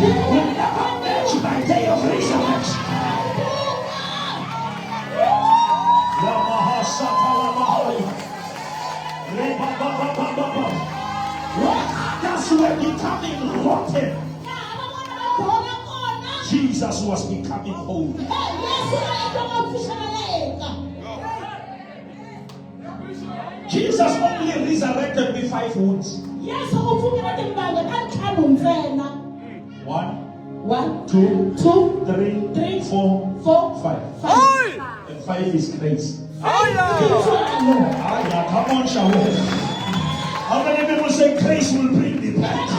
will never match my day of resurrection. That's where becoming rotten. Jesus was becoming old. Jesus only resurrected with 5 wounds. 1, 2, 3, 4, 5. And 5 is grace. Come on, shall we? How many people say grace will bring me back?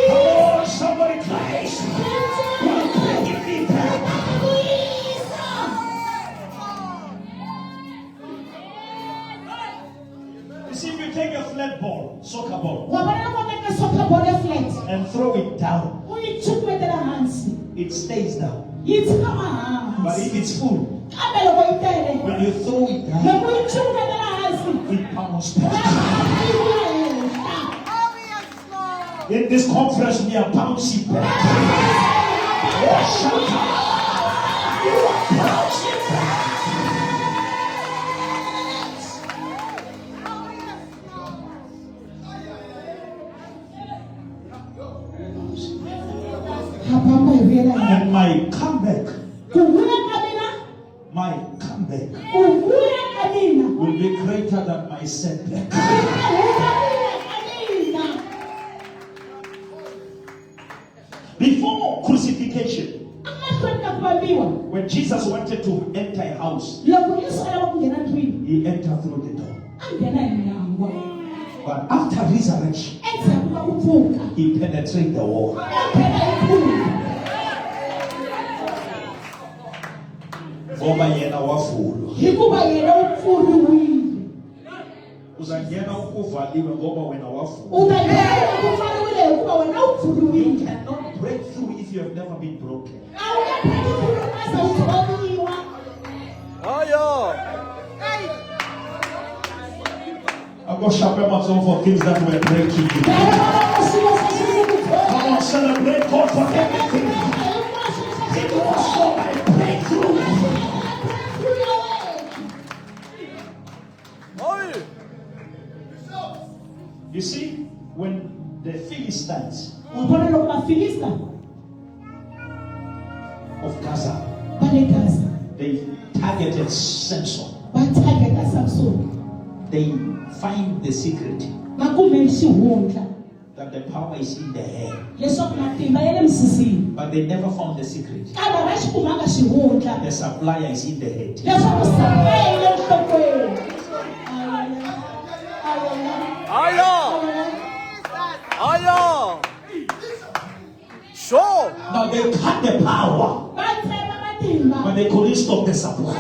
Come on, somebody, grace will bring me back. You see, if you take a flat ball, soccer ball, and throw it down, it stays down. But if it's full, when you throw it down, it bounces back. In this conference, we are bouncing back. Shut up. You are bouncing back. And my comeback will be greater than my setback. Before crucifixion, when Jesus wanted to enter a house, he entered through the door. But after resurrection, he penetrated the wall. Uzangena ukuvaliwe ngoba wena wafuna. You cannot break through if you have never been broken. I'm going to shout my song for things that were breaking you. Come on, celebrate God for everything. It was for my breakthrough. You see, when the Philistines of Gaza, they targeted Samson. They find the secret that the power is in the head. But they never found the secret. The supplier is in the head. Sure. Now they cut the power, but they couldn't stop the supply.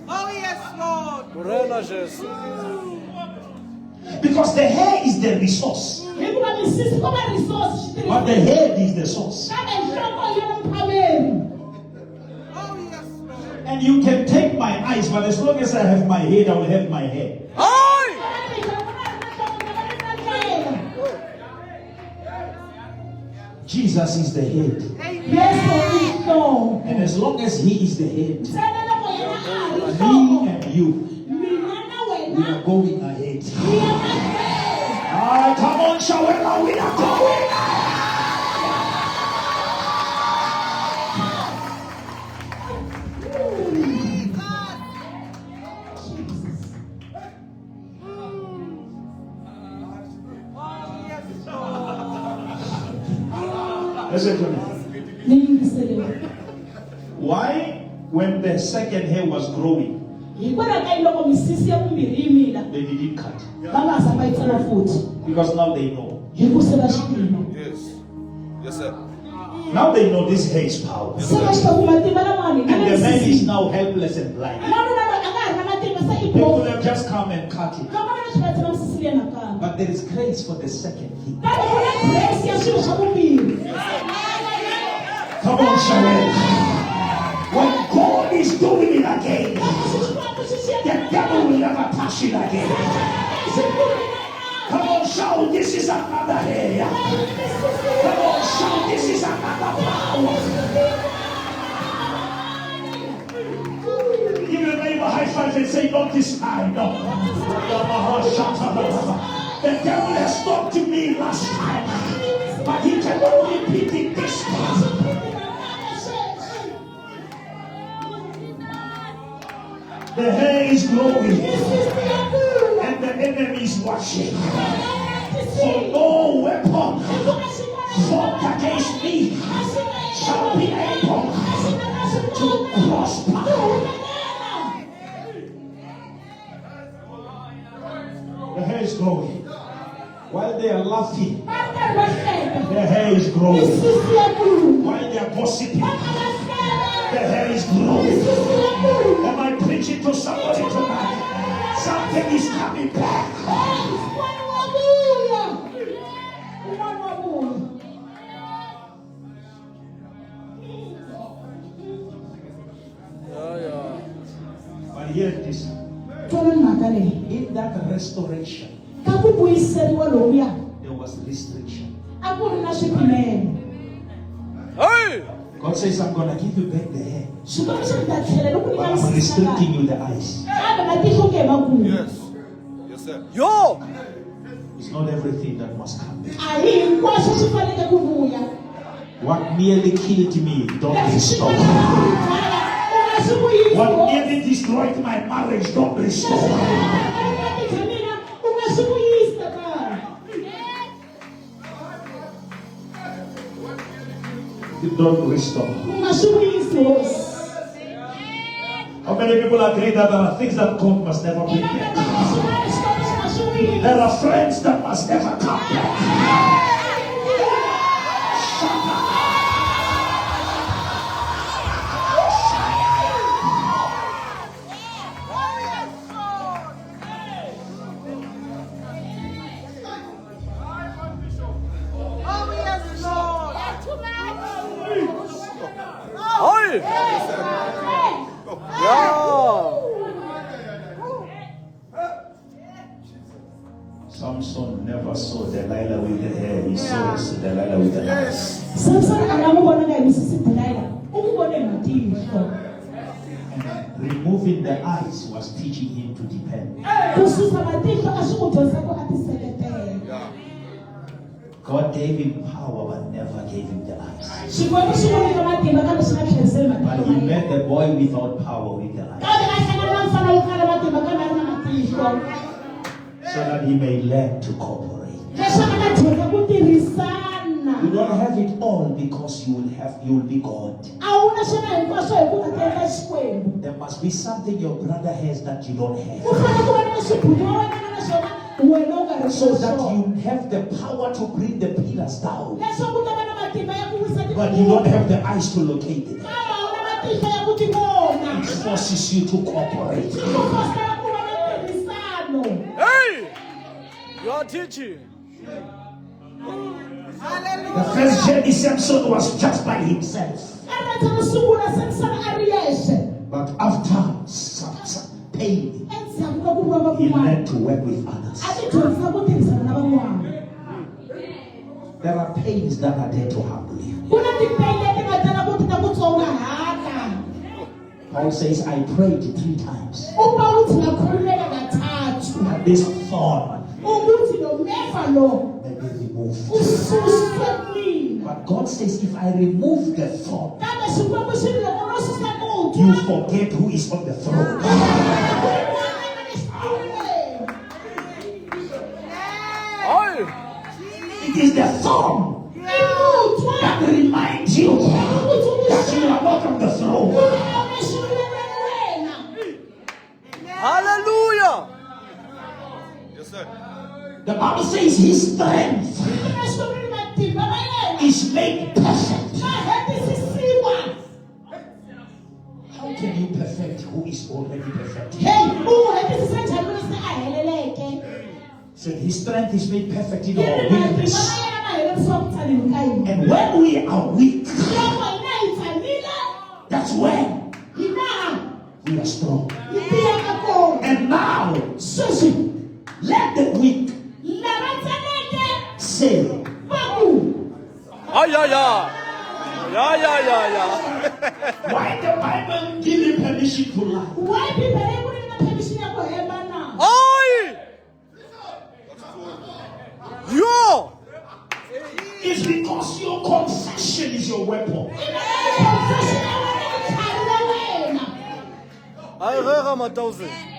Oh yes, Lord. Because the hair is the resource, but the head is the source. And you can take my eyes, but as long as I have my head, I will have my head. Jesus is the head. And as long as he is the head, me and you, we are going ahead. Come on, Shawela, we are going ahead. Listen to me. Why, when the second hair was growing, they didn't cut? Because now they know. Yes. Yes, sir. Now they know this hair is power. And the man is now helpless and blind. They could have just come and cut it. But there is grace for the second thing. Come on, Shawel. When God is doing it again, the devil will never touch wash it again. Come on, shout, this is another day. Come on, shout, this is another power. Give your neighbor a high five and say, not this time. No. The devil has talked to me last time, but he cannot repeat it this time. The hair is growing, and the enemy is watching. For no weapon formed against me shall be able to prosper. The hair is growing. While they are laughing, their hair is growing. While they are gossiping, their hair is growing. Am I preaching to somebody tonight? Something is coming back. But hear this. In that restoration, there was restriction. Hey! God says, I'm going to give you back the hair, but I'm restricting you the eyes. Yes. Yes, sir. Yo! It's not everything that must come back. What nearly killed me, don't restore. What nearly destroyed my marriage, don't restore. You don't restore. How many people agree that there are things that God must never bring back? There are friends that must never come back. Samson never saw Delilah with the hair. He saw Delilah with the eyes. And removing the eyes was teaching him to depend. God gave him power but never gave him the eyes. But he met the boy without power with the eyes, so that he may learn to cooperate. You don't have it all because you will be God. There must be something your brother has that you don't have, so that you have the power to bring the pillars down, but you don't have the eyes to locate it. It forces you to cooperate. Hey! You are teaching. The first journey, Samson was just by himself. But after some pain, he learned to work with others. There are pains that are there to humble you. Paul says, I prayed 3 times that this thorn may be removed. But God says, if I remove the thorn, you forget who is on the throne. It is the thorn that reminds you that you are not on the throne. Hallelujah! Yes, sir. The Bible says his strength is made perfect. How can you perfect who is already perfect? So his strength is made perfect in our weakness. And when we are weak, that's when we are strong. And now, Why the Bible give him permission to lie? Why people are permission to heaven now? Oi! Yo! It's because your confession is your weapon.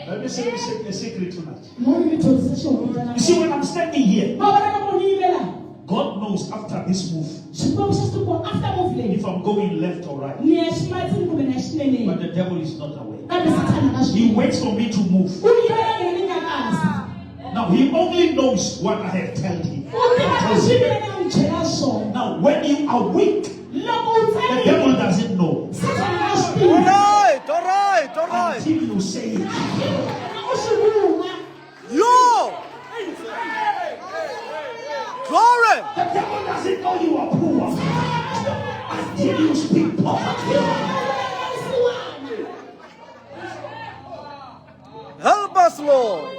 Let me say a secret tonight. You see, when I'm standing here, God knows after this move if I'm going left or right. But the devil is not aware. He waits for me to move. Now he only knows what I have told him. Now when you are weak, the devil doesn't know. All right. Until you say it. Yo! Glory! The devil doesn't know you are poor until you speak poverty. Help us, Lord.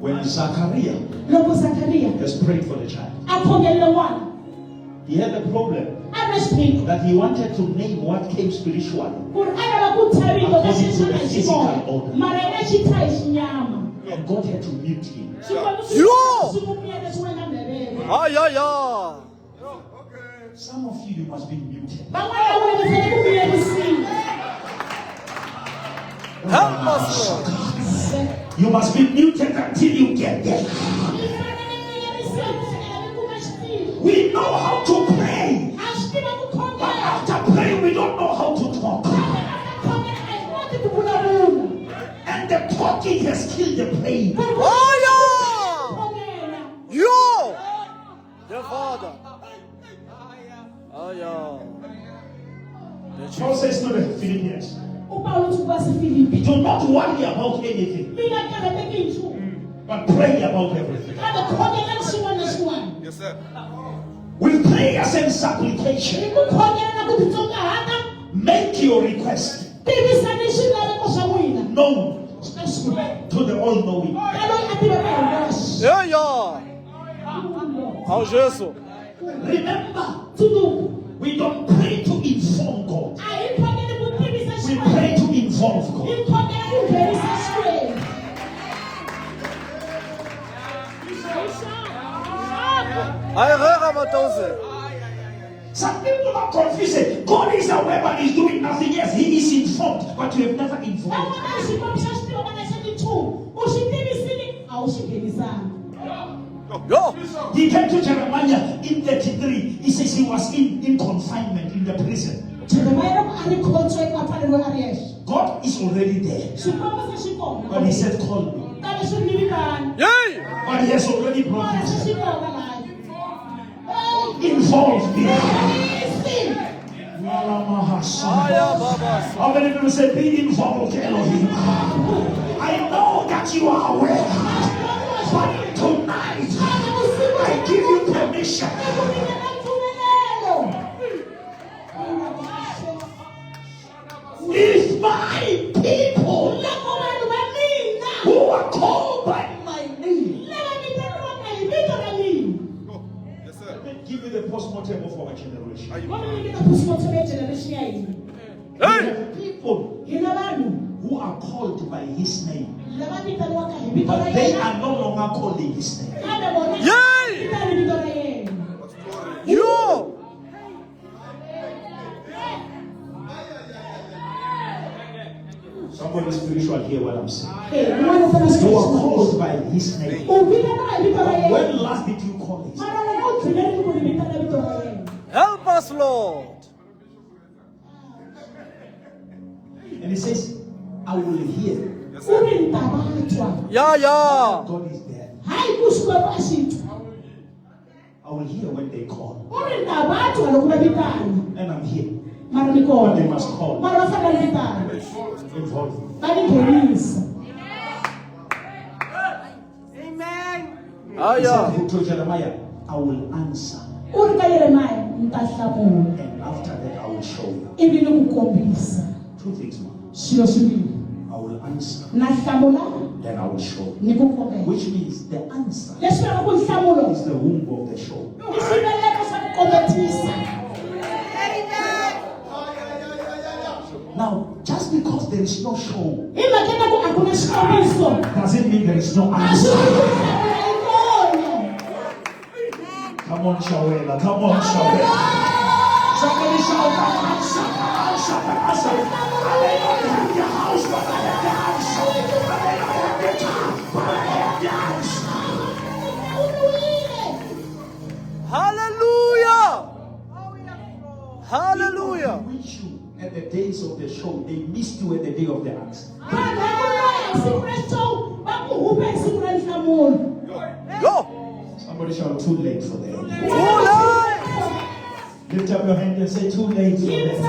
When Zachariah has prayed for the child, he had a problem that he wanted to name what came spiritually according to the physical order. And God had to mute him. Some of you must be muted. Help us, Lord. You must be muted until you get there. We know how to pray, but after praying, we don't know how to talk. And the talking has killed the praying. Yo! The Father. Paul says to the Philippians, do not worry about anything, but pray about everything. Yes, sir. With prayers and supplication, make your request known to the all-knowing. Remember, we don't pray to inform God. We pray to involve God. Some people are confused. God is aware but he's doing nothing. Yes, he is informed, but you have never informed. He came to Jeremiah in 33. He says he was in confinement in the prison. God is already there. But he said, call me. But he has already brought himself. Involve me. How many people say, be involved, Elohim? I know that you are aware. But tonight, I give you permission. If my people who are called by my name, Yes, sir. let me give you the postmortem of our generation. Hey! We have people who are called by his name, but they are no longer calling his name. Yay! Yo! Somebody spiritual hear what I'm saying. You are called by his name. But when last did you call his name? Help us, Lord. And he says, I will hear. Yes, sir. Yeah. God is there. I will hear when they call. And I'm here. But they must call. Involve. He said to Jeremiah, I will answer. And after that, I will show you. 2 things, man. I will answer. then I will show. ni ku kombela. Which means the answer Leswi nga ku nhlamulo is the womb of the show. i xiveleko xa ku kombetisa. Now, just because there is no show, Hi mhaka ya ku a ku na xikombiso. doesn't mean there is no A swi answer. vuli ku nhlamulo a yi kona. Come on, Shawela. Come on, Shawela. Somebody shout the answer. The answer. The answer. I may not have the house, but I have the answer. I may not have the car, but I have the answer. Hallelujah. Hallelujah. They reach you at the days of the show. They missed you at the day of the answer. Vanhu va ku loya hi siku ra show va ku hupe hi siku ra nhlamulo. Go. Somebody shout too late for them. Too late. Lift up your hand and say too late for them.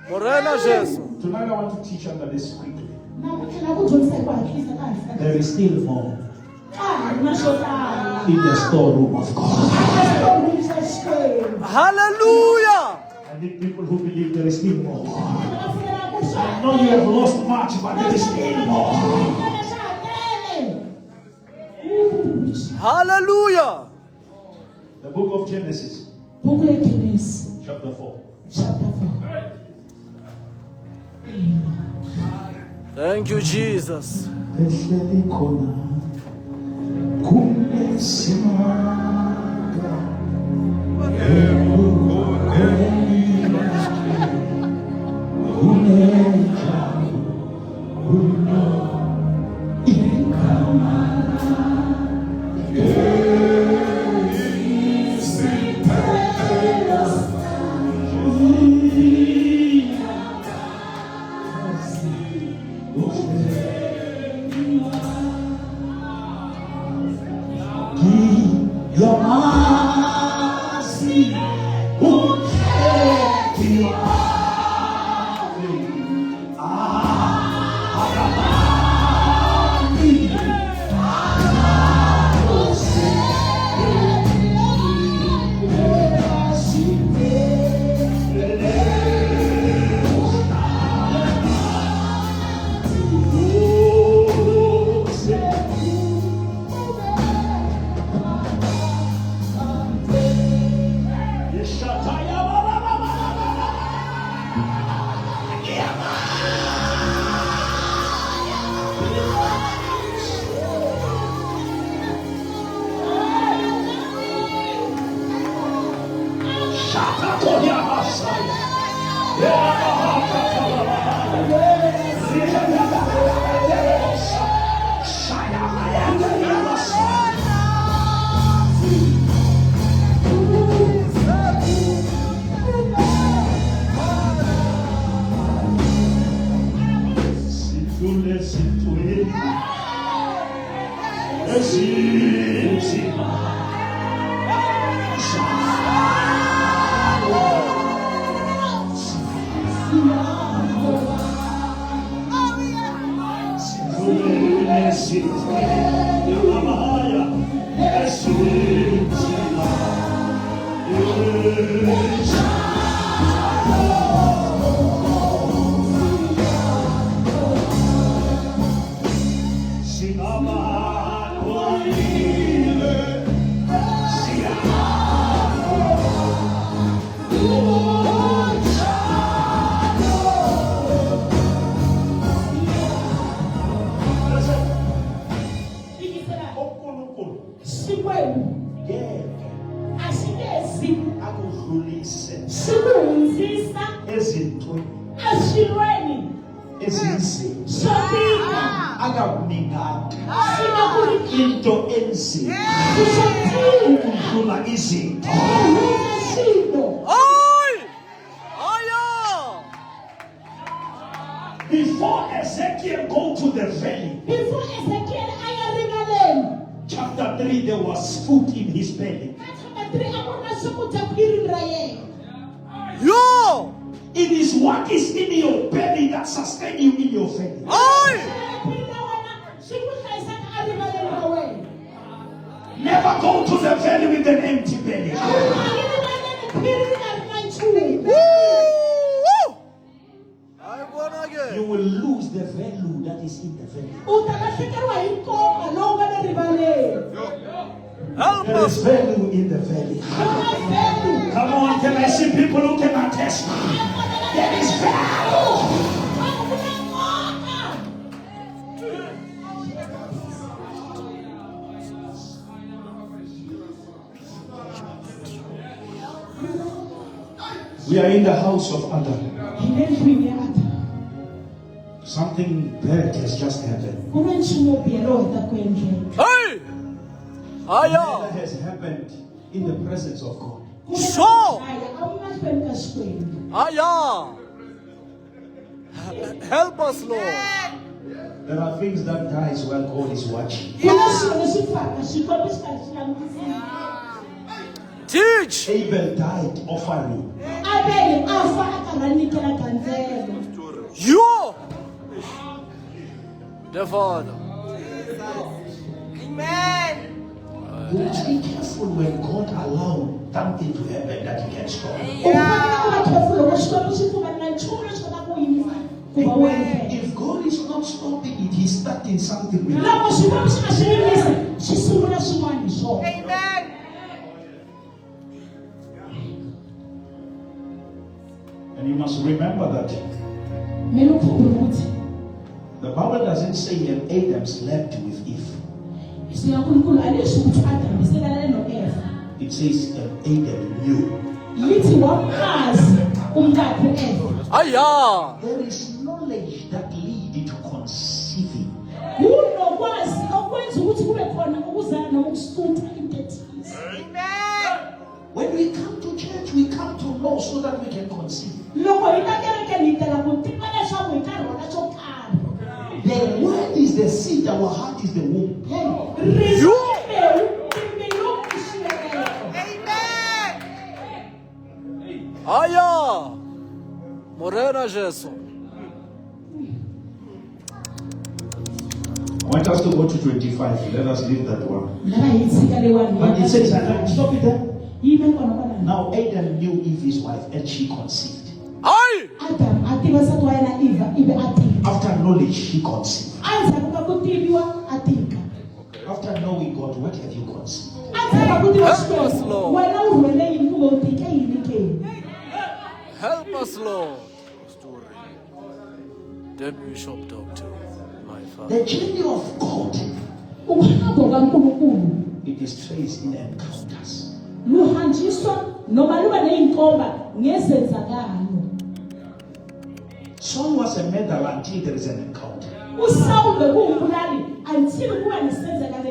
Morena Jesu. Tonight I want to teach under this quickly. Na ku dyondzisa hi ku hatlisa ka hatlisa. There is still more Na swo tala. in the storeroom of God. Hallelujah. I need people who believe there is still more. I know you have lost much, but there is still more. Hallelujah. The book of Genesis, Buku ya Genesis chapter 4. chapter 4. Thank you, Jesus. Your mercy, who kept you Before Ezekiel go to the valley, chapter 3, there was food in his belly. Yo! It is what is in your belly that sustains you in your family. Never go to the valley with an empty belly. You will lose value. Come on, can I see people who can attest? There is value. We are in the house of Adam. Something bad has just happened. Hey! Aya! That has happened in the presence of God. So! Aya! Help us, Lord. There are things that dies while God is watching. Teach! Abel died offering. You! The Father. Amen. You must be careful when God allows something to happen that you can stop. If God is not stopping it, He's starting something with it. Amen. And you must remember that the Bible doesn't say that Adam slept with Eve. It says that Adam knew. Aya! There is knowledge that leads to conceiving. When we come to church, we come to know so that we can conceive. The word is the seed, our heart is the womb. You! Aya! Morena Jesus. I want us to go to 25. Let us leave that one. But it says, stop it there. Now Adam knew Eve, his wife, and she conceived. Aye! After knowledge, she conceived. After knowing God, what have you conceived? Help us, Lord. The Bishop Doctor, my Father. The journey of God, it is traced in encounters. Saul was a murderer until there is an encounter.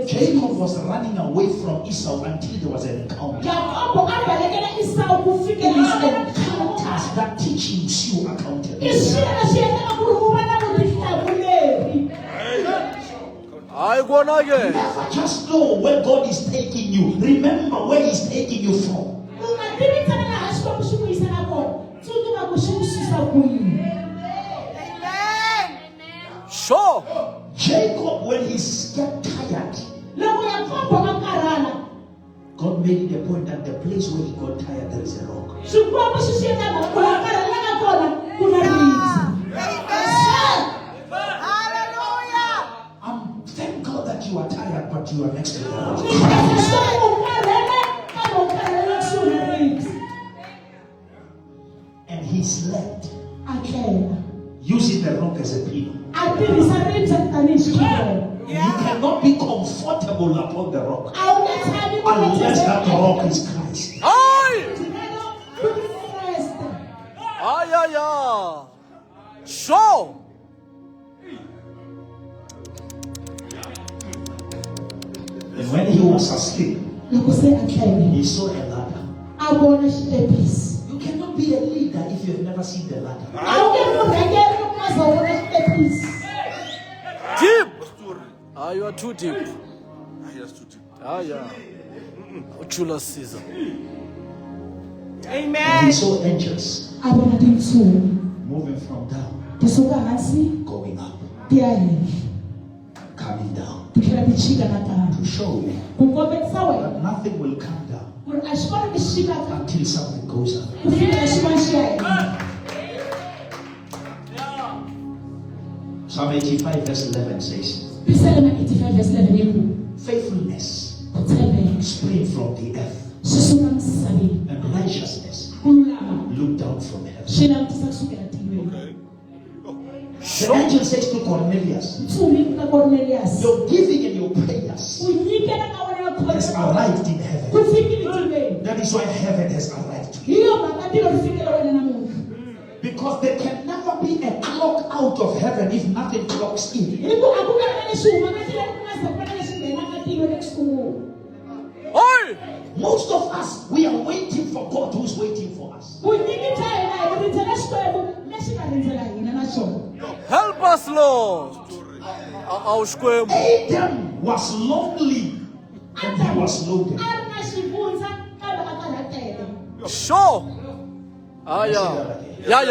Jacob was running away from Esau until there was an encounter. It is encounters that teaches you accountability. I wanna get. Never just know where God is taking you. Remember where He's taking you from. Sure. Jacob, when he got tired, God made it a point that the place where he got tired, there is a rock. Thank God that you are tired, but you are next to the rock. And he slept, using the rock as a pillow. And you cannot be comfortable upon the rock unless that rock is Christ. Aye! Aye, aye, aye. Sure. And when he was asleep, he saw a ladder. You cannot be a leader if you have never seen the ladder. Deep. Ah, you are too deep. Ah, yeah. Uchula Caesar. And he Amen. saw angels moving from down, going up, coming down, to show you that nothing will come down until something goes up. Psalm 85 verse 11 says, faithfulness spring from the earth, And righteousness looked down from heaven. The angel says to Cornelius, your giving and your prayers has arrived in heaven. That is why heaven has arrived to you. Because there can never be a clock out of heaven if nothing clocks in. Most of us, we are waiting for God who's waiting for us. Help us, Lord. Adam was lonely and he was loaded. Sure. Yeah. Adam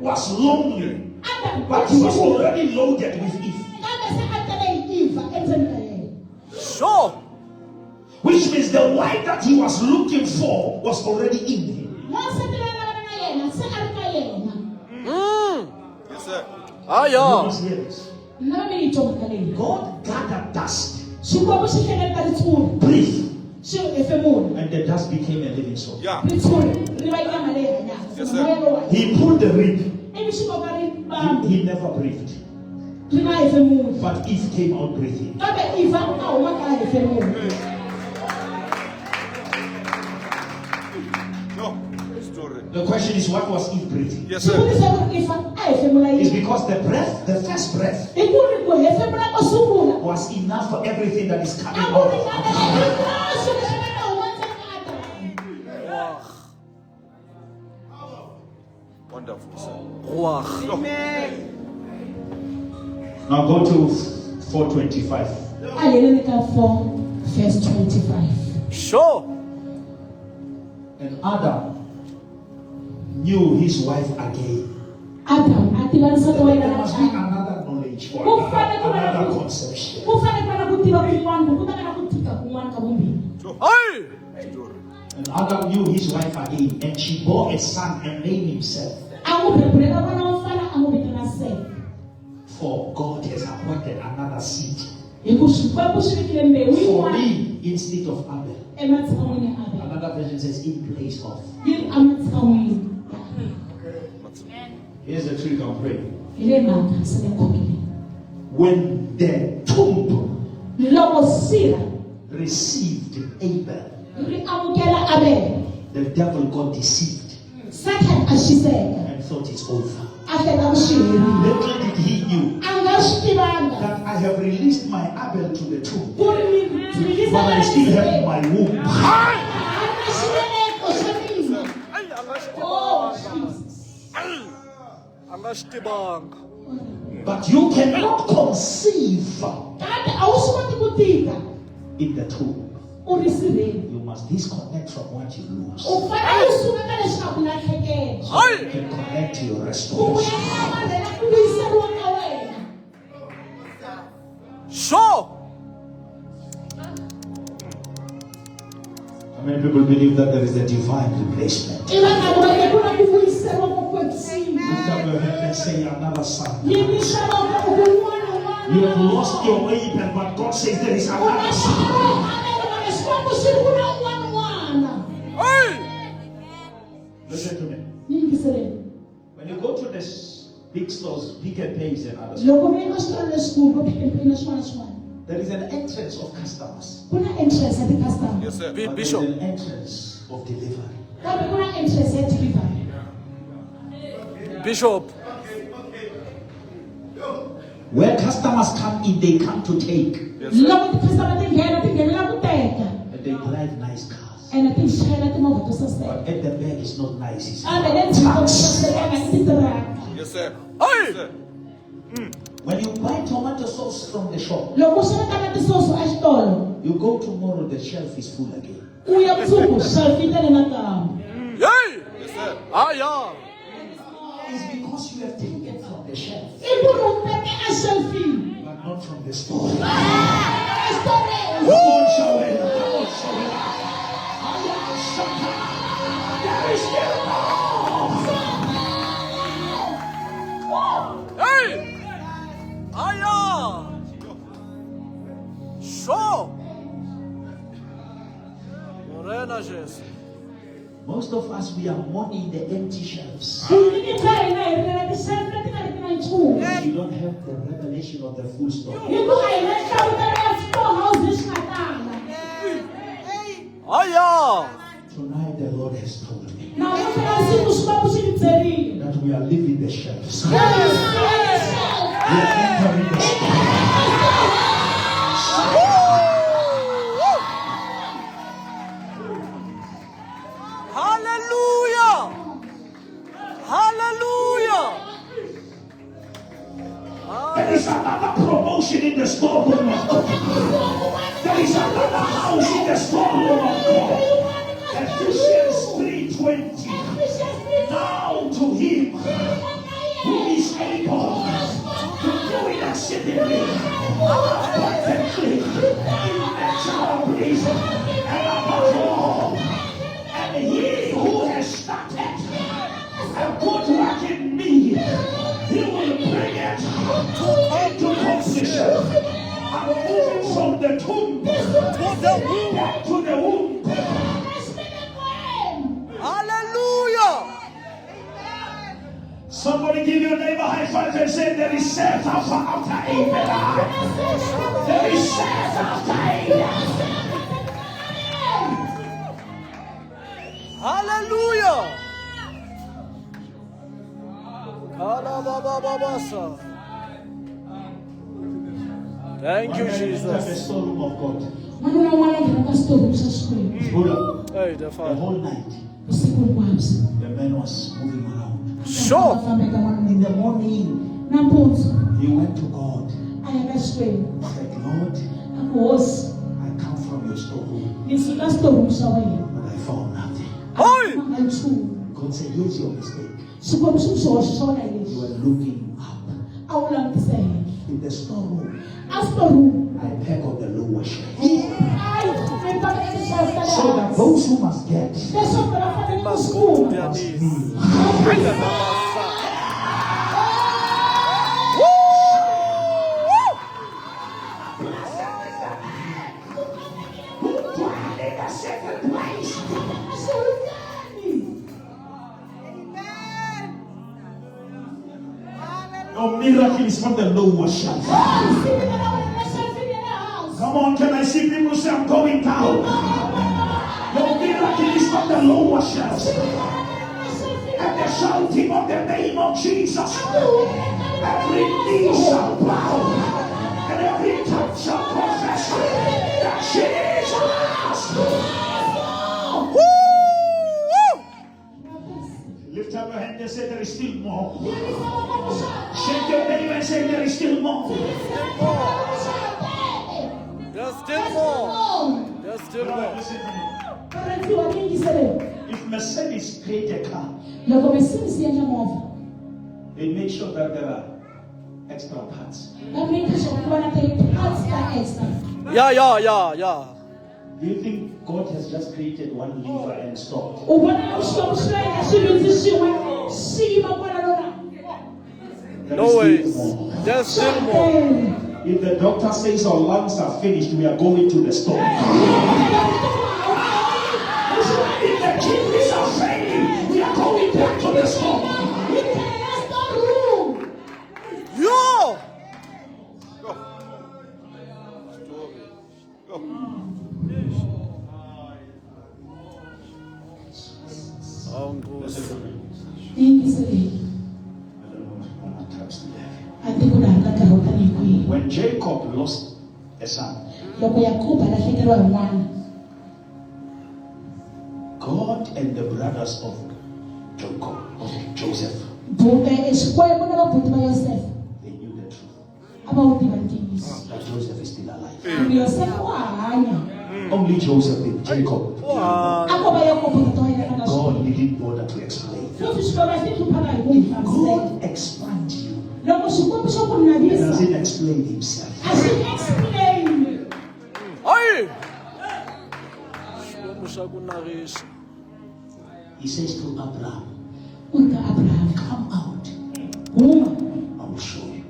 was lonely, but he was already loaded with Eve. Sure. Which means the wife that he was looking for was already in him. Yes, sir. You must hear this. God gathered dust, breathed, and the dust became a living soul. Yeah. He pulled the rib. He never breathed. But Eve came out breathing. The question is, what was Eve breathing? Yes, sir. It's because the breath, the first breath, was enough for everything that is coming out of Adam. Wonderful, sir. Now go to 4:25. 4:25. Sure. And Adam knew his wife again. There must be another knowledge or another conception. And Adam knew his wife again, and she bore a son and named himself. For God has appointed another seed for me instead of Abel. Another version says in place of. Here's the trick I'm praying. When the tomb received Abel, the devil got deceived and thought it's over. Little did he knew that I have released my Abel to the tomb, but I still have my womb. But you cannot conceive in the tomb. You must disconnect from what you lose. You can connect to your restoration. Sure. How many people believe that there is a divine replacement? Lift up your hand and say another son. You have lost your Abel, but God says there is another son. Listen to me. When you go to this big stores, Pick n Pays and others, there is an entrance of customers. Yes, sir. But Bishop. there is an entrance of delivery. Bishop. Where customers come in, they come to take. Yes, And they drive nice cars. But at the back it's not nice. It's Yes, sir. Hey! when you buy tomato sauce from the shop, you go tomorrow, the shelf is full again. Yay! Yes, sir. It's because you have taken from the shelf, but not from the store. Come on, show it. Come on, show it. There is still Hey! Sure. Yes. Most of us, we are mourning the empty shelves. You You don't have the revelation of the full story. Oh yeah. Tonight the Lord has told me Now, that we are leaving the shelves. We are entering the Hallelujah. Hallelujah. There is another promotion in the storeroom of God. There is another house in the storeroom of God. Ephesians 3:20. Now to him who is able to do it exceedingly, abundantly, immeasurably, and above all. And he who has started a good work in me, he will bring it into completion. I'm moving from the tomb back to the womb. Hallelujah. Somebody give your neighbor a high five and say, there is self after Abraham. There is self after Abraham. Hallelujah. Kalabababasa. Thank you, The Jesus. storeroom of God. Hold up. Hey, the The Father. whole night, the man was moving around. Sure. In the morning, he went to God. He said, Lord, I come from your storeroom, but I found nothing. Hey. God said, here's your mistake. You were looking up. In the storeroom, I pack on the lower shelf. So that those who must get Must go to their must knees. need. Your miracle is from the lower shelf. Come on, can I see people say I'm going down? Your miracle is from the lower shelf. And the shouting of the name of Jesus. Every knee shall bow. And every tongue shall confess that Jesus. Lift up your hand and say there is still more. Shake your neighbor and say there is still more. There's still more. There's still more. Listen to me. If Mercedes paid a car, they make sure that there are extra parts. Yeah. Do you think God has just created one lever and stopped? There No is way. still more. There's still more. If the doctor says our lungs are finished, we are going to the store. If the kidneys are failing, we are going back to the store. Yo. Oh, Nkosi. When Jacob lost a son, God and the brothers of Joseph, they knew the truth that Joseph is still alive. Only Joseph and Jacob. Wow. God didn't bother to explain. God expands you. He doesn't explain himself. Hey. Shakunarisha. He says to Abraham, come out. I will show you.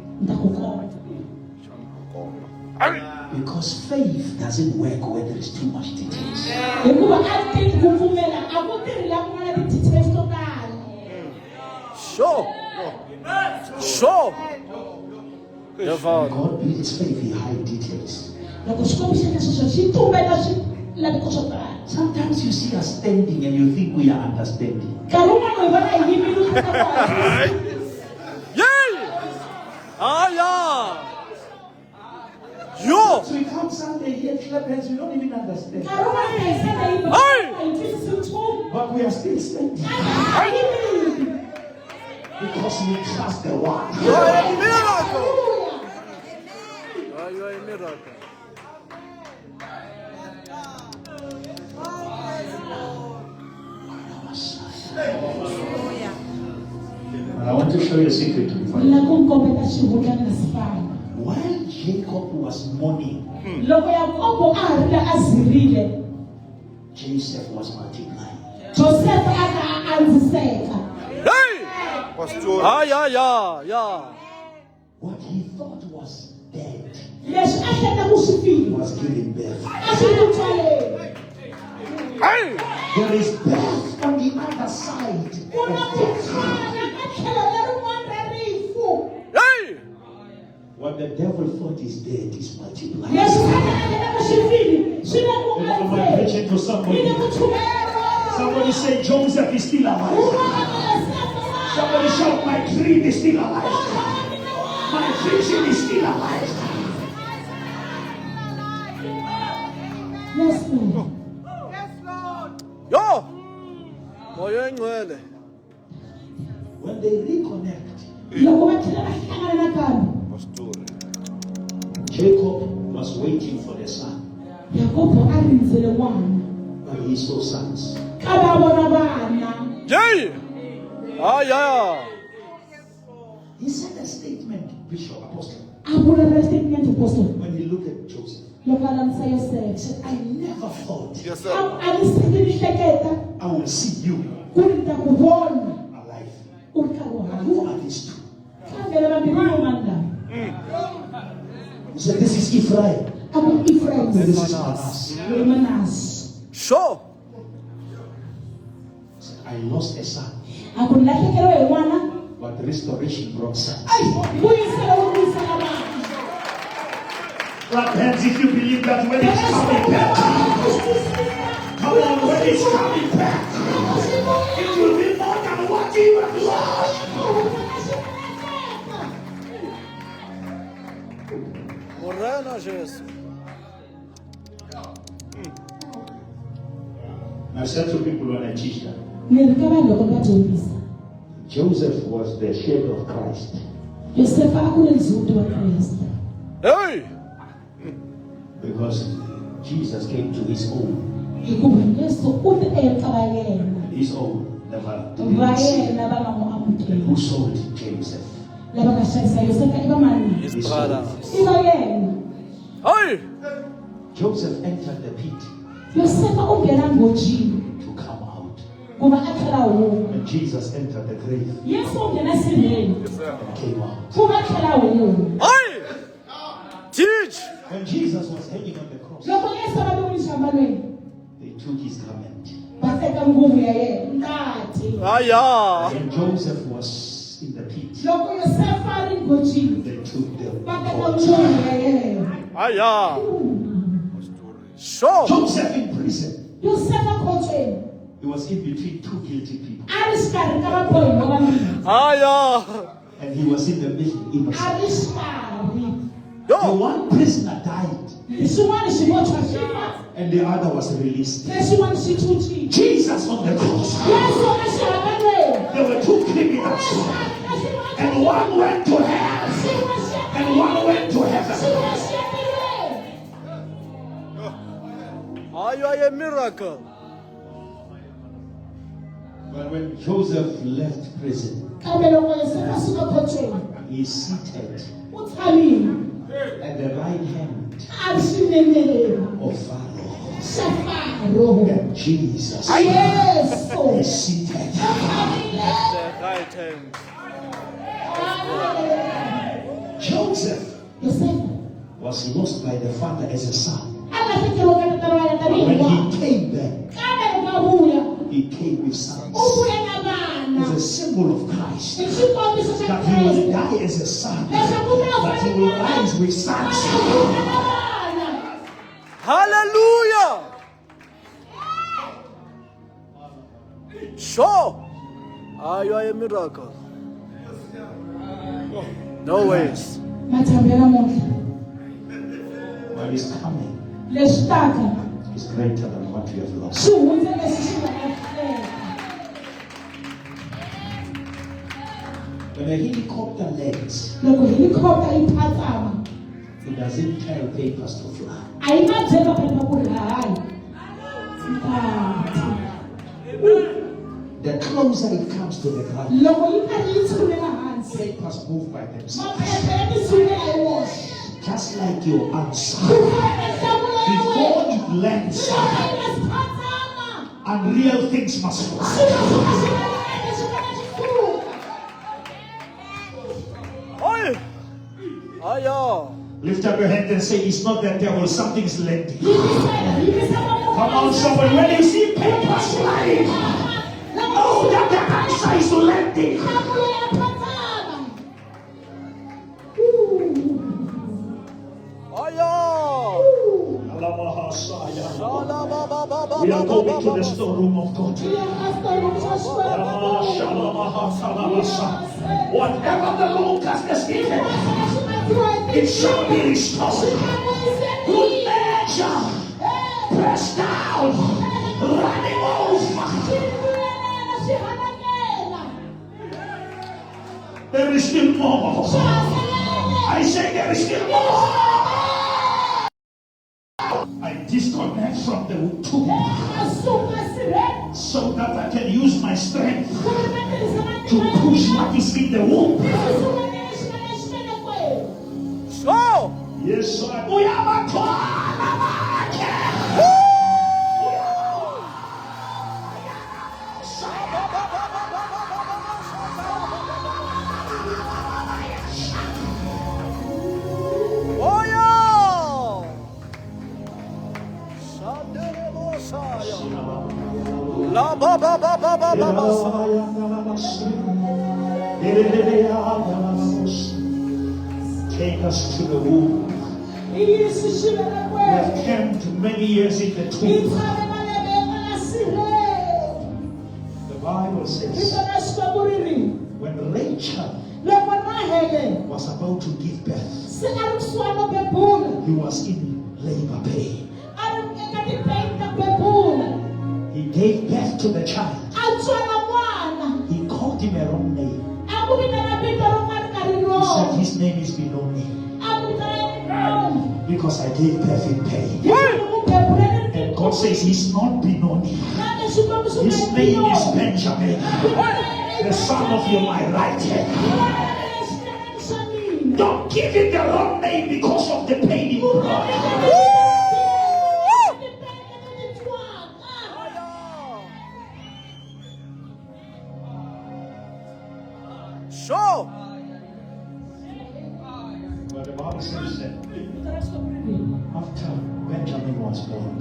Because faith doesn't work where there is too much details. Sure. Sure. Yeah, Father. God builds faith in high details. Sometimes you see us standing and you think we are understanding. Yay! Ah, yeah. Yo! So we come Sunday here, clap hands, we don't even understand. But we are still standing. Because we trust the one. You are a miracle. You are a miracle. And I want to show you a secret to be funny. While Jacob was mourning, Joseph was multiplying. Hey! Ah, yeah. What he thought was dead was was giving birth. Hey! There is birth on the other side of death. Hey! What the devil thought is dead is multiplying. Yes, Am I preaching to somebody? Somebody say Joseph is still alive. Somebody shout, my dream is still alive. My vision is still alive. Yes, Lord. Yo! Moyo engcwele. When they reconnect, Jacob was waiting for the son. But he saw sons. Yay! Ah, yeah. He said a statement, Bishop Apostle. When he looked at Joseph, he said, I never thought I will see you alive. Who are these two? He said, this is Ephraim. And this is Manasseh. Sure. He said, I lost a son, but restoration brought sons. Clap hands if you believe that when it's coming back. Come on, when it's coming back, it will be more than what you have lost. Morena, Jesus. I said to people when I teach them, Joseph was the shape of Christ. Hey! Because Jesus came to his own. His own never did see him. And who sold Joseph? His brother. Hey! Joseph entered the pit to come out. And Jesus entered the grave and came out. Hey! Teach! When Jesus was hanging on the cross, they took his garment. Ah, yeah. When Joseph was in the pit, they took the coat. Ah, yeah. Sure. Joseph in prison. He was in between two guilty people. Ah, yeah. And he was in the middle, innocent. The Yo! one prisoner died and the other was released. Jesus on the cross. There were two criminals. And one went to hell and one went to heaven. Ah, you are a miracle. But when Joseph left prison, he is seated at the right hand of Pharaoh. And Jesus is seated. The right hand. Joseph was lost by the father as a son. When When he came back, he came with sons. It's a symbol of Christ. That he will die as a son, but he will rise with sons. Hallelujah. Sure. You are a miracle. No ways. What is coming is greater than what we have lost. When a helicopter lands, it doesn't carry papers to fly. The closer it comes to the ground, papers move by themselves. Just like your answer. Before it lands, unreal things must fly. Lift up your hand and say, it's not the devil, something's landing. Come on, somebody, when you see papers flying, know that the answer is landing. We are going to the storeroom of God. Whatever the locust has eaten, it shall be restored. Good measure, pressed down, running over. There is still more. I say there is still more. I disconnect from the tomb so that I can use my strength to push what is in the womb. So, yes, sir. We are take us to the womb. We have camped many years in the tomb. The Bible says when Rachel was about to give birth, he was in labor pain. He gave birth to the child. He called him a wrong name. He said his name is Benoni, because I gave birth in pain. And God says he's not Benoni. His name is Benjamin, the son of my right hand. Don't give him the wrong name because of the pain he brought. Sure. But the Bible says that after Benjamin was born,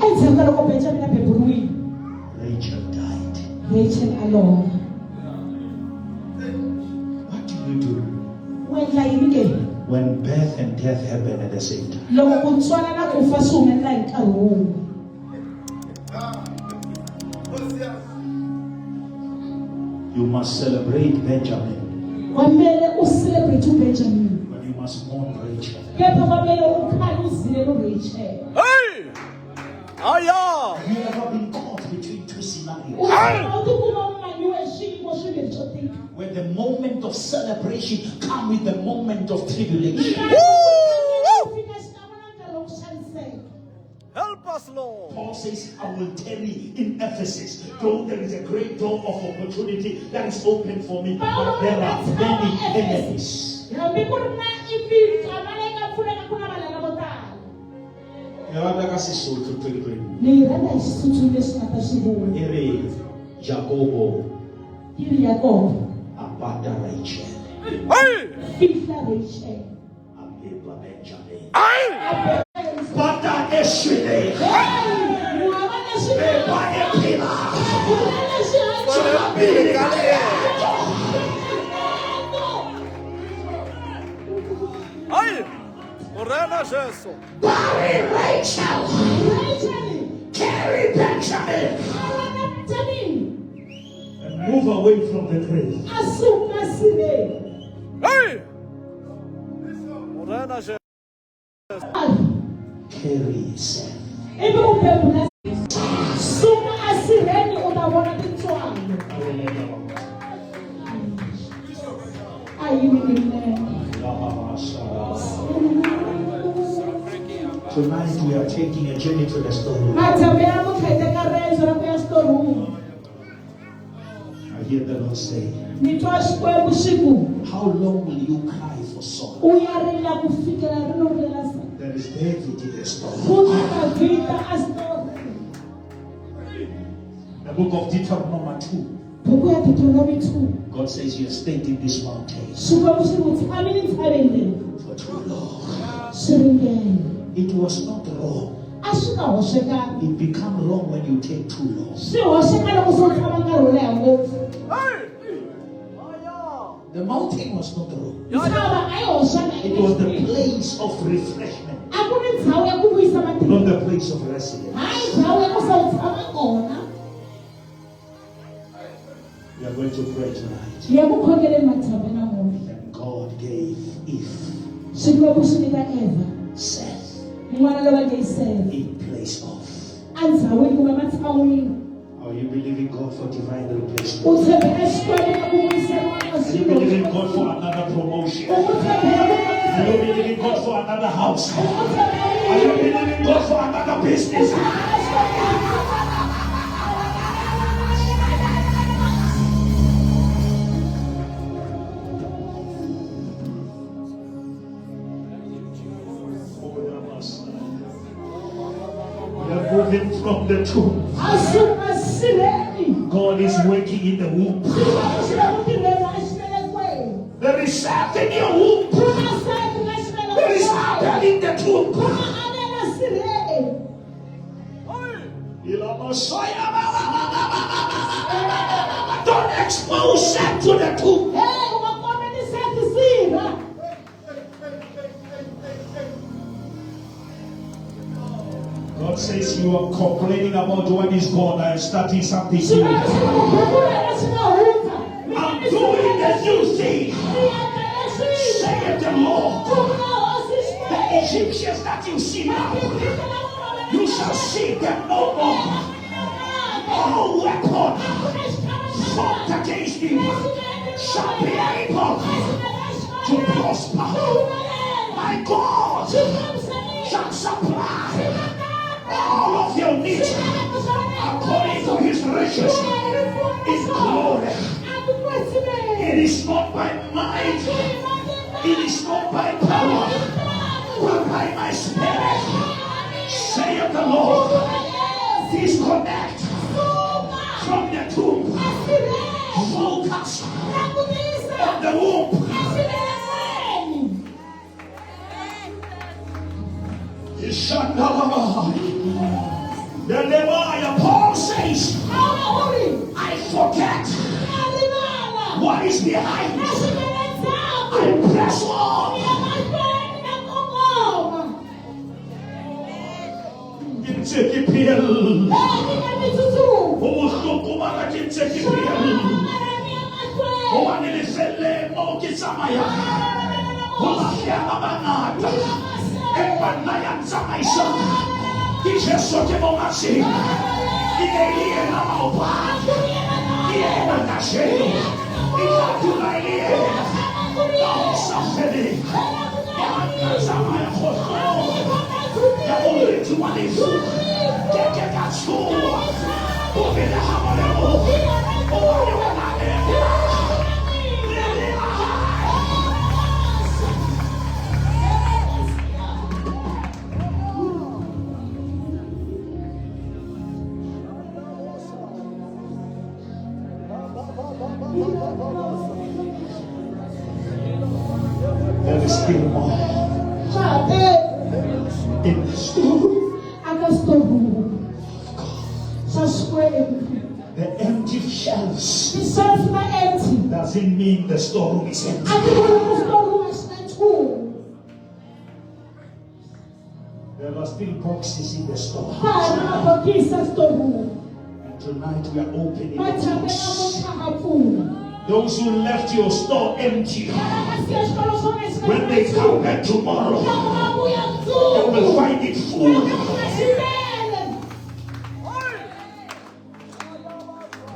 Rachel died. What do you do when birth and death happen at the same time? You must celebrate Benjamin, but you must mourn Rachel. Hey! Have you ever been caught between two scenarios? When the moment of celebration comes with the moment of tribulation. Help us, Lord. Paul says, I will tarry in Ephesus, though there is a great door of opportunity that is open for me, but there are many enemies. Jacobo abada Rachel. Hey! Abeba Benjamin. Pada eswele. Pada pila. Ai! Morena Jesu. Barry Rachel. Carry Benjamin. And move away from the grave. Hey! Morena Jesu. Carry yourself. Tonight we are taking a journey to the storeroom. I hear the Lord say, how long will you cry for sorrow? There is David in the story. The book of Deuteronomy 2. God says you have stayed in this mountain for too long. It was not wrong. It becomes wrong when you take too long. The mountain was not wrong. It was the place of refreshment, not the place of residence. We are going to pray tonight. And God gave Eve Seth in place of. Are you believing God for divine replacement? Are you believing God for another promotion? Are you believing God for another house? Are you believing God for another business? Moving from the tomb. God is working in the womb. There is something in your womb. There is something in the tomb. Don't expose them to the tomb. God says you are complaining about what is gone. I am starting something new. I'm doing a new thing. Saith the Lord. The Egyptians that you see now, you shall see them no more. No weapon formed against you shall be able to prosper. My God shall supply all of your needs according to his riches in glory. It is not by might, it is not by power, but by my spirit, saith the Lord. Disconnect from the tomb, focus on the womb. The Nehemiah, Paul says, I forget what is behind. I press on. There is still more. in the store. The empty shelves doesn't mean the storeroom is empty. There are still boxes in the store. And tonight we are opening the box. Those who left your store empty, when they come back tomorrow, they will find it full.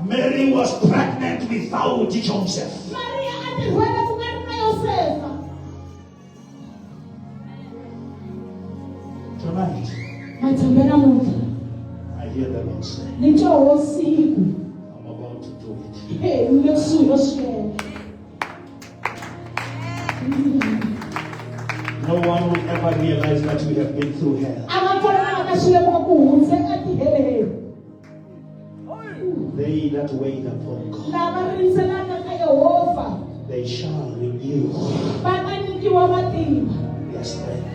Mary was pregnant without Joseph. Tonight, I hear the Lord say, I'm about to do it. No one will ever realize that we have been through hell. They that wait upon God, they shall renew their strength.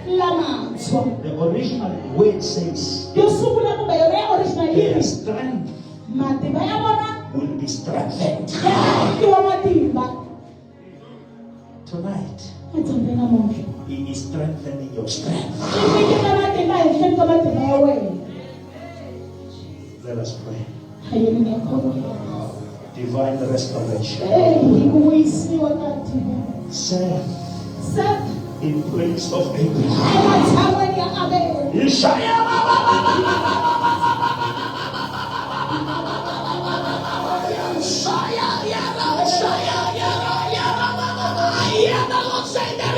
The original word says, their strength will be strengthened. Tonight, He is strengthening your strength. Let us pray. Divine restoration. Seth in place of Abraham. There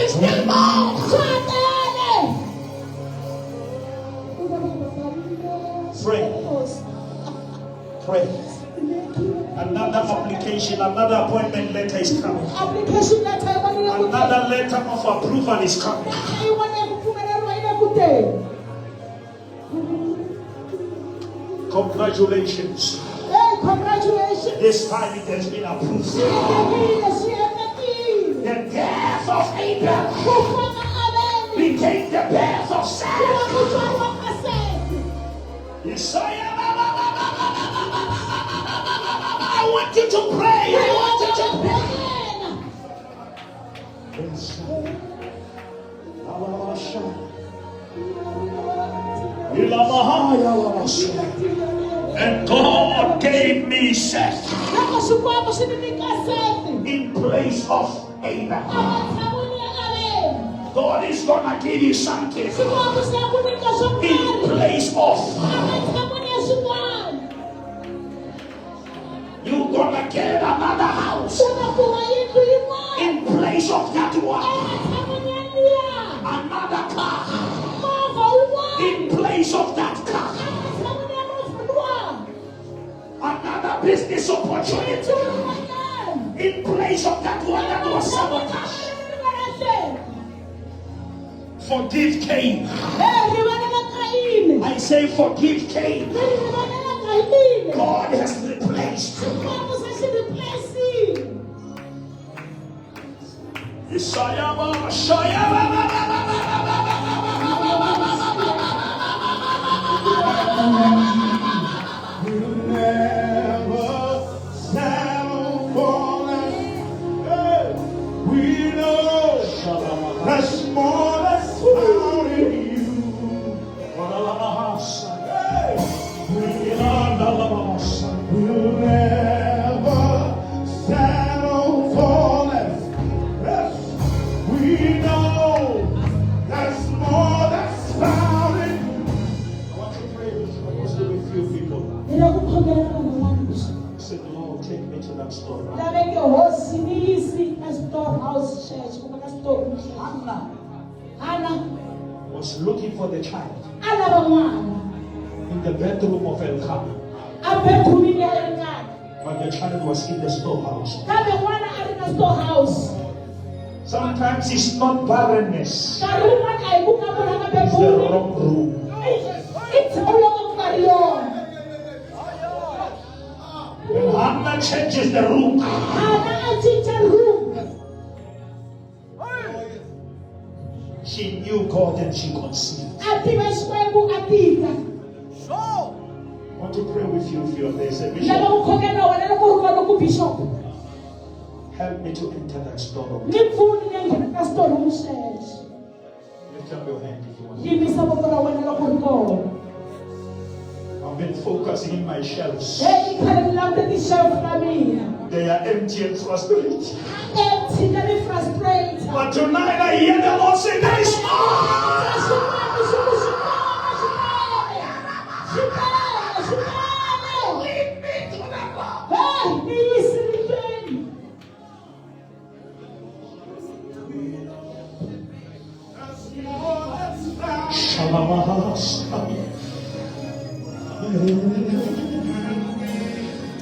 is still more. Pray. Another application, another appointment letter is coming. Another letter of approval is coming. Congratulations. This time it has been approved. The death of Abel became the death of Seth. I want you to pray. I want you to pray. And God gave me Seth in place of Abraham. God is gonna give you something in place of. You're gonna get another house in place of that one. Another car in place of that car. Another business opportunity in place of that one that was sabotaged. Forgive Cain. I say forgive Cain. God has replaced him. Hannah was looking for the child in the bedroom of Elkanah, but the child was in the storehouse. Sometimes it's not barrenness, it's the wrong room. When Hannah changes the room, she knew God and she conceived. So, I want to pray with you if you are there. Say, Bishop, help me to enter that store. Lift up your hand if you want. I've been focusing in my shelves. They are empty and frustrated. But tonight I hear the Lord say, there is more. Lead me to the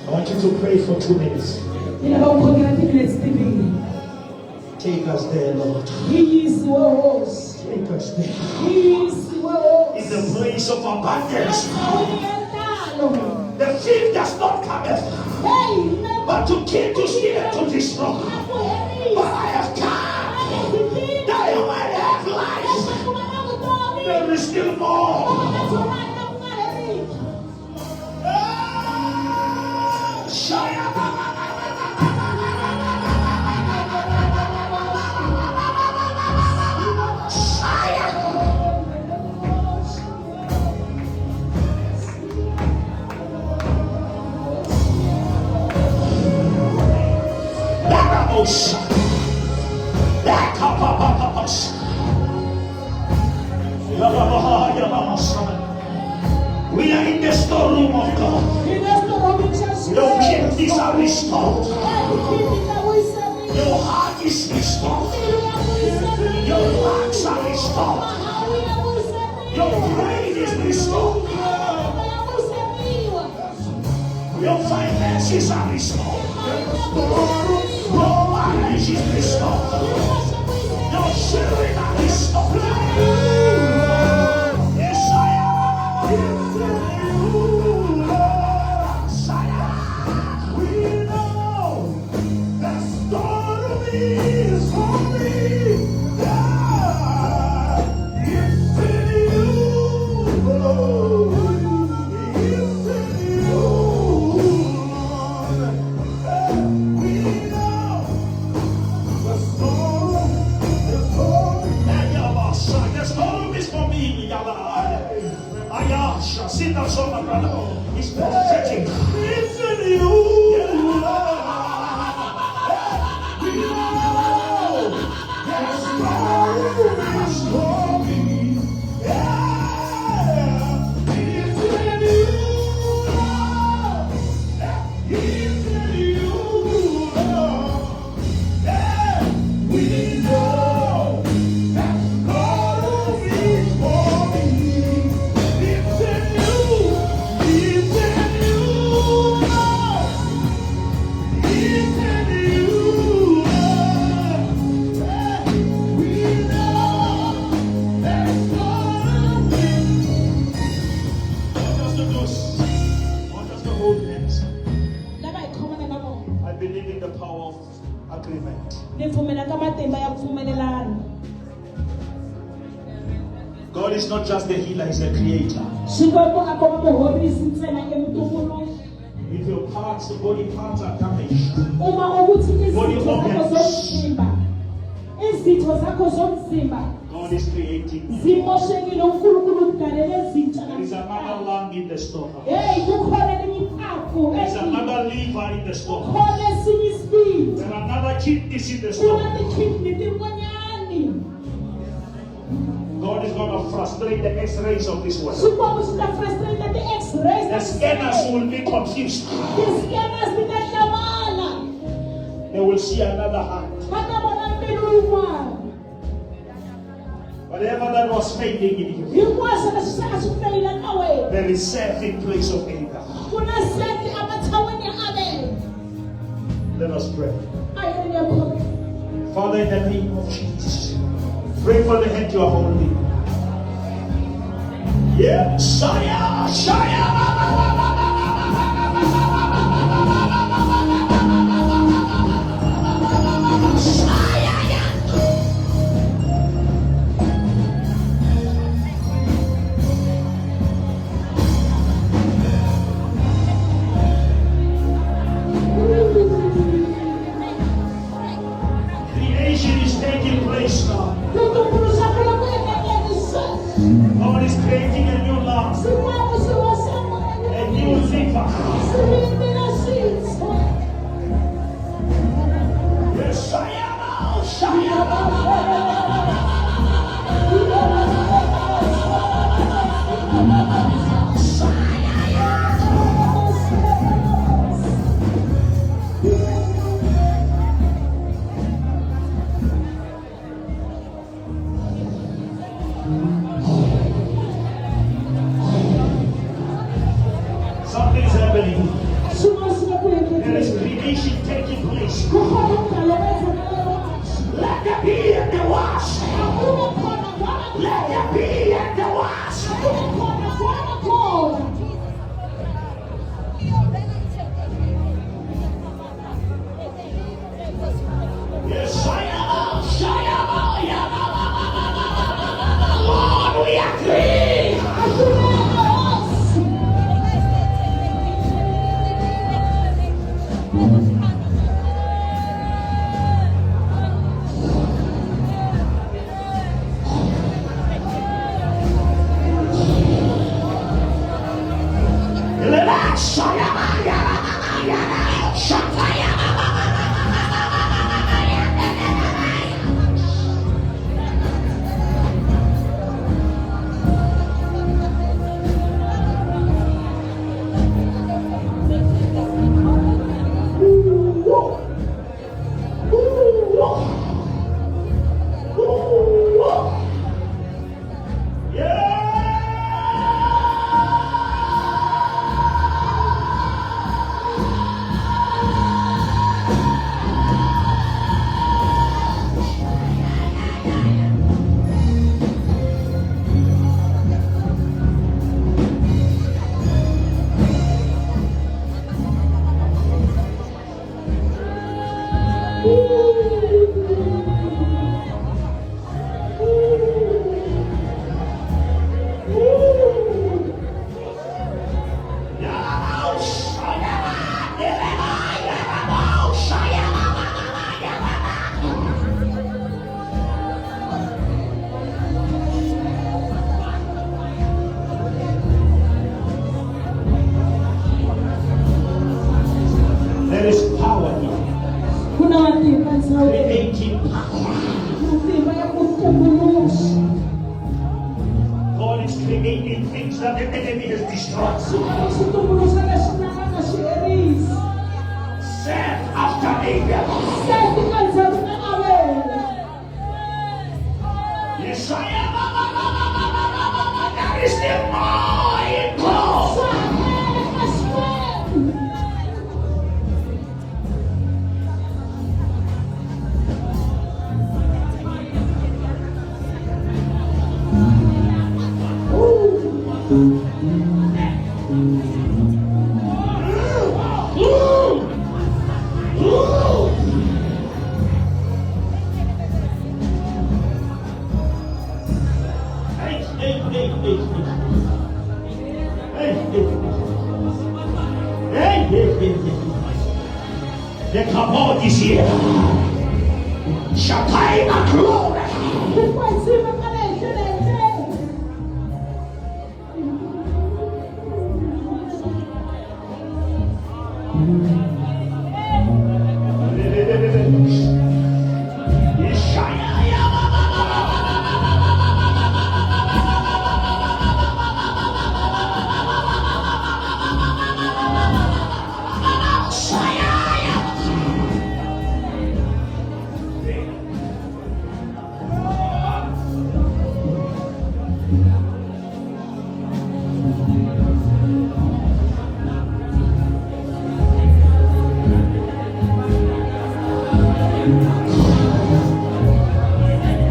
I want you to pray for 2 minutes. Take us there, Lord. Take us there. In the place of abundance. The thief does not come but to kill, to steal, and to destroy. But I have come that you might have life. There is still more. We are in the storeroom of God. Your kidneys are restored. Your heart is restored. Your lungs are restored. Your brain is restored. Your finances are restored. Your marriage is restored. Your children are restored. Yes, I am. We know the story is holy. It's in you. It's in you. We know the storm is holy. The storm is for me. Ayasha, sit down, so my brother. He's prophetic. It's in you. We know the storm is for me. It's in you. It's in you. We know that God is for me. It's in you. It's in you. It's in you. We know that God is. Want us to hold hands. I believe in the power of agreement. God is not just the healer, He's the creator. If your parts, the body parts are damaged, God is creating. There is another lung in the storehouse. There is another liver in the storehouse. There are another kidneys in the storehouse. God is going to frustrate the X-rays of this world. The scanners will be confused. They will see another hand. Whatever that was fading in you, there is safe in place of Abraham. Let us pray. Father, in the name of Jesus, pray for the hand you are holding. Yeah, Shaya, Shaya. Yes, Lord, we agree. There is power here. Creating power. God is creating things that the enemy has destroyed. Set after Abel. Yes, I am. There is still more in God. The kabod is here. Shatai Maklore.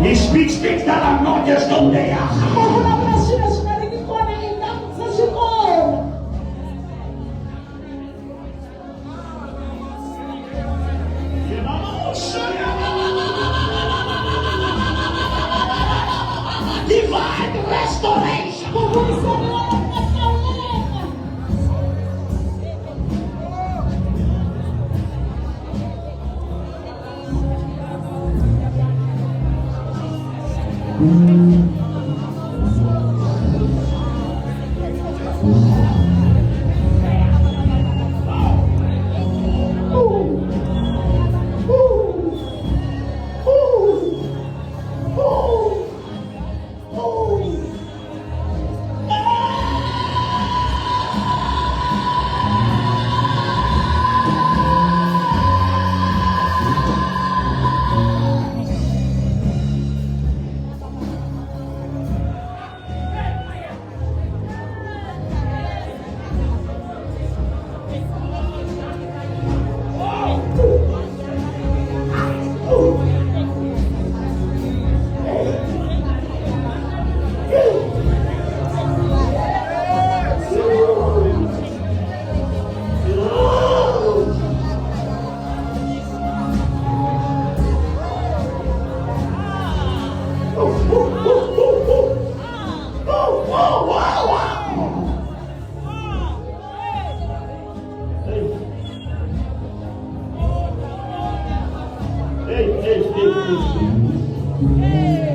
He speaks things that are not as though they are. Divine restoration. Hey.